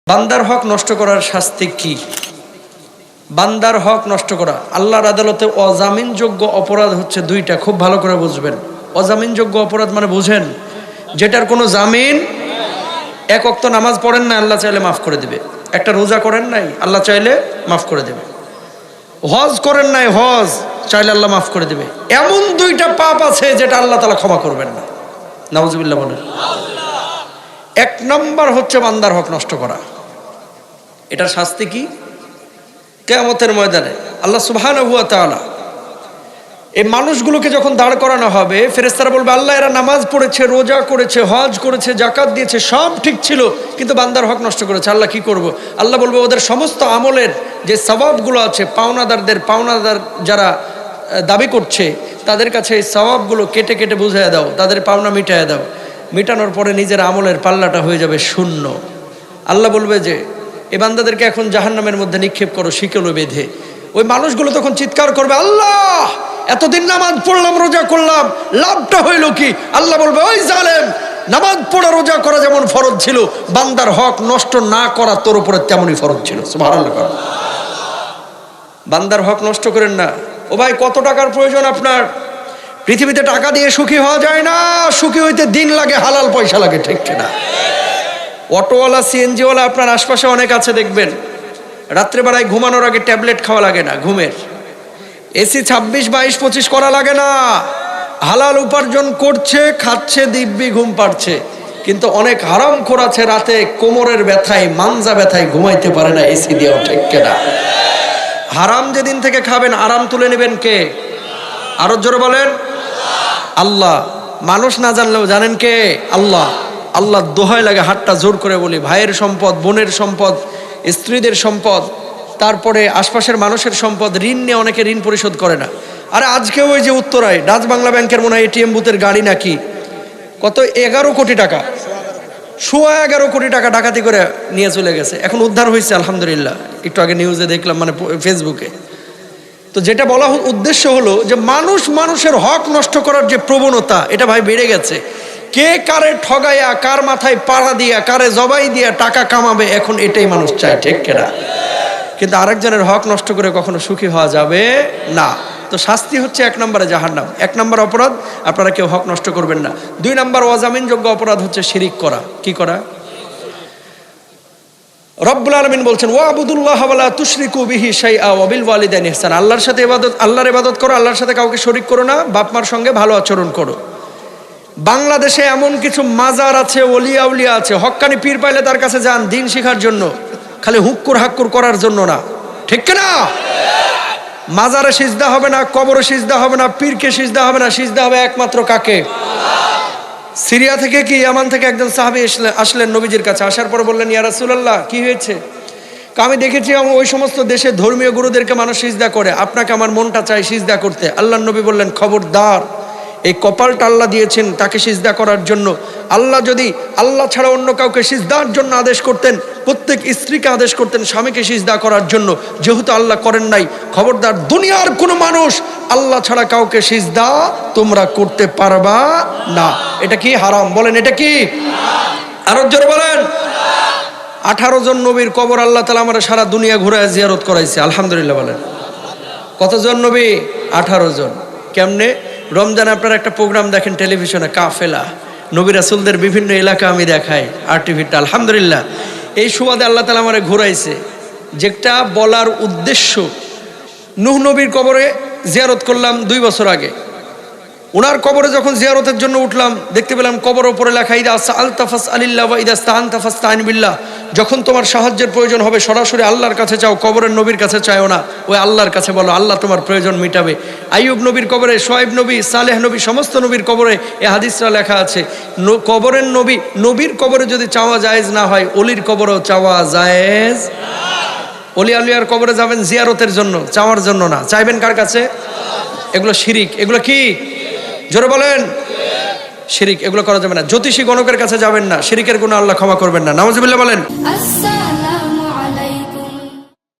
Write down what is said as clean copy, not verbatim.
বান্দার হক নষ্ট করার শাস্তি কি? বান্দার হক নষ্ট করা আল্লাহর আদালতে অজামিনযোগ্য অপরাধ হচ্ছে দুইটা, খুব ভালো করে বুঝবেন। অজামিনযোগ্য অপরাধ মানে বুঝেন, যেটার কোনো জামিন। এক ওয়াক্ত নামাজ পড়েন না, আল্লাহ চাইলে মাফ করে দেবে। একটা রোজা করেন নাই, আল্লাহ চাইলে মাফ করে দেবে। হজ করেন নাই, হজ চাইলে আল্লাহ মাফ করে দেবে। এমন দুইটা পাপ আছে যেটা আল্লাহ তাআলা ক্ষমা করবেন না। নাউজুবিল্লাহ বলেন। এক নম্বর হচ্ছে বান্দার হক নষ্ট করা। এটার শাস্তি কি? কিয়ামতের ময়দানে আল্লাহ সুবহানাহু ওয়া তাআলা এই মানুষগুলোকে যখন দাঁড় করানো হবে, ফেরেশতারা বলবে আল্লাহ এরা নামাজ পড়েছে, রোজা করেছে, হজ করেছে, যাকাত দিয়েছে, সব ঠিক ছিল, কিন্তু বান্দার হক নষ্ট করেছে। আল্লাহ কি করব? আল্লাহ বলবে ওদের সমস্ত আমলের যে সওয়াবগুলো আছে, পাওনাদার যারা দাবি করছে তাদের কাছে এই সওয়াবগুলো কেটে কেটে বুঝিয়ে দাও, তাদের পাওনা মিটাইয়া দাও। মিটানোর পরে নিজের আমলের পাল্লাটা হয়ে যাবে শূন্য। আল্লাহ বলবে যে এই বান্দাদেরকে এখন জাহান্নামের মধ্যে নিক্ষেপ করো শিকলে বেঁধে। ওই মানুষগুলো তখন চিৎকার করবে, আল্লাহ এতদিন নামাজ পড়লাম, রোজা করলাম, লাভটা হইল কি? আল্লাহ বলবে ওই জালেম, নামাজ পড়া রোজা করা যেমন ফরজ ছিল, বান্দার হক নষ্ট না করা তোর উপরে তেমনই ফরজ ছিল। সুবহানাল্লাহ। বান্দার হক নষ্ট করেন না। ও ভাই, কত টাকার প্রয়োজন আপনার? পৃথিবীতে টাকা দিয়ে সুখী হওয়া যায় না, সুখী হইতে দিন লাগে, হালাল পয়সা লাগে, ঠিক কিনা? অটোওয়ালা, সিএনজিওয়ালা আপনার আশপাশে অনেক আছে, দেখবেন রাত্রেবেলায় ঘুমানোর আগে ট্যাবলেট খাওয়া লাগে না ঘুমের, এসি 26, 22, 25 করা লাগে না, হালাল উপার্জন করছে, খাচ্ছে, দিব্যি ঘুম পাড়ছে। কিন্তু অনেক হারামখোর আছে রাতে কোমরের ব্যথায়, মানজা ব্যথায় ঘুমাইতে পারে না এসি দিয়েও, ঠিক কিনা? হারাম যেদিন থেকে খাবেন আরাম তুলে নেবেন কে? আরো জোরে বলেন আল্লাহ। মানুষ না জানলেও জানেন কে? আল্লাহ। আল্লাহ দোহাই লাগে, হাতটা জোর করে বলি, ভাইয়ের সম্পদ, বোনের সম্পদ, স্ত্রীদের সম্পদ, তারপরে আশপাশের মানুষের সম্পদ, ঋণ নিয়ে অনেকে ঋণ পরিশোধ করে না। আরে আজকেও ওই যে উত্তরায় ডাচ বাংলা ব্যাংকের মনে হয় এটিএম বুথের গাড়ি নাকি কত 11 কোটি টাকা, 11.25 কোটি টাকা ডাকাতি করে নিয়ে চলে গেছে। এখন উদ্ধার হয়েছে আলহামদুলিল্লাহ, একটু আগে নিউজে দেখলাম, মানে ফেসবুকে। তো যেটা বলা উদ্দেশ্য হলো যে মানুষের হক নষ্ট করার যে প্রবণতা, এটা ভাই বেড়ে গেছে। কে কারে ঠগাইয়া, কার মাথায় পাড়া দিয়া, কারে জবাই দিয়া টাকা কামাবে, এখন এটাই মানুষ চায়, ঠিক কিনা? কিন্তু আরেকজনের হক নষ্ট করে কখনো সুখী হওয়া যাবে না। তো শাস্তি হচ্ছে 1 নম্বরে জাহান্নাম। 1 নম্বর অপরাধ, আপনারা কেউ হক নষ্ট করবেন না। 2 নম্বর অজামিনযোগ্য অপরাধ হচ্ছে শিরিক করা। কি করা? রব্বুল আলামিন বলছেন ওয়াবুদুল্লাহ ওয়ালা তুশরিকু বিহি শাইআ ওয়া বিল ওয়ালিদাইনি ইহসানা। আল্লাহর সাথে ইবাদত, আল্লাহর ইবাদত করো, আল্লাহর সাথে কাউকে শরীক করো না, বাপ মার সঙ্গে ভালো আচরণ করো। বাংলাদেশে এমন কিছু মাজার আছে, ওলিয়া উলিয়া আছে, হক্কানি পীর পাইলে তার কাছে যান দিন শেখার জন্য, খালি হুক্কুর হাক্কুর করার জন্য না, ঠিক কিনা? মাজারে সিজদা হবে না, কবরে সিজদা হবে না, পীরকে সিজদা হবে না, সিজদা হবে একমাত্র কাকে? সিরিয়া থেকে কি ইয়ামান থেকে একজন সাহাবী আসলেন নবীজির কাছে। আসার পর বললেন, ইয়া রাসূলুল্লাহ কি হয়েছে? আমি দেখেছি ওই সমস্ত দেশে ধর্মীয় গুরুদেরকে মানুষ সিজদা করে, আপনাকে আমার মনটা চাই সিজদা করতে। আল্লাহর নবী বললেন, খবরদার, এই কপালটা আল্লাহ দিয়েছেন তাকে সিজদা করার জন্য। আল্লাহ যদি আল্লাহ ছাড়া অন্য কাউকে সিজদার জন্য আদেশ করতেন, প্রত্যেক স্ত্রীকে আদেশ করতেন স্বামীকে সিজদা করার জন্য, যেহেতু আল্লাহ করেন নাই, খবরদার দুনিয়ার কোনো মানুষ আল্লাহ ছাড়া কাউকে সিজদা তোমরা করতে পারবা না। এটা কি হারাম? বলেন এটা কি? আরো জোরে বলেন। 18 জন নবীর কবর আল্লাহ তাআলা আমরা সারা দুনিয়া ঘুরে জিয়ারত করাইছে, আলহামদুলিল্লাহ বলেন। কতজন নবী? 18 জন। কেমনে? রমজানে আপনারা একটা প্রোগ্রাম দেখেন টেলিভিশনে, কাফেলা, নবী রাসূলদের বিভিন্ন এলাকা আমি দেখাই আরটিভিটা, আলহামদুলিল্লাহ। এই সুবাদে আল্লাহ তাআলা আমারে ঘুরাইছে। যেটা বলার উদ্দেশ্য, নূহ নবীর কবরে জিয়ারত করলাম 2 বছর আগে। ওনার কবরে যখন জিয়ারতের জন্য উঠলাম, দেখতে পেলাম কবরের উপরে লেখা, ইদা সাআলতা ফাসআলিল্লাহ ওয়া ইদা ইসতাআনতা ফাসতাইন বিল্লাহ। যখন তোমার সাহায্যের প্রয়োজন হবে সরাসরি আল্লাহর কাছে চাও, কবরের নবীর কাছে চাও না, ওই আল্লাহর কাছে বলো, আল্লাহ তোমার প্রয়োজন মিটাবে। আইয়ুব নবীর কবরে, শোয়েব নবী, সালেহ নবী, সমস্ত নবীর কবরে এই হাদিসটা লেখা আছে। কবরের নবীর কবরে যদি চাওয়া জায়েজ না হয়, অলির কবরেও চাওয়া জায়েজ। অলি আউলিয়ার কবরে যাবেন জিয়ারতের জন্য, চাওয়ার জন্য না। চাইবেন কার কাছে? এগুলো শিরিক। এগুলো কি? জোরে বলেন। শিরিক, এগুলো করা যাবে না। জ্যোতিষী গণকের কাছে যাবেন না, শিরিকের গুনাহ আল্লাহ ক্ষমা করবেন না। নাউজুবিল্লাহ বলেন।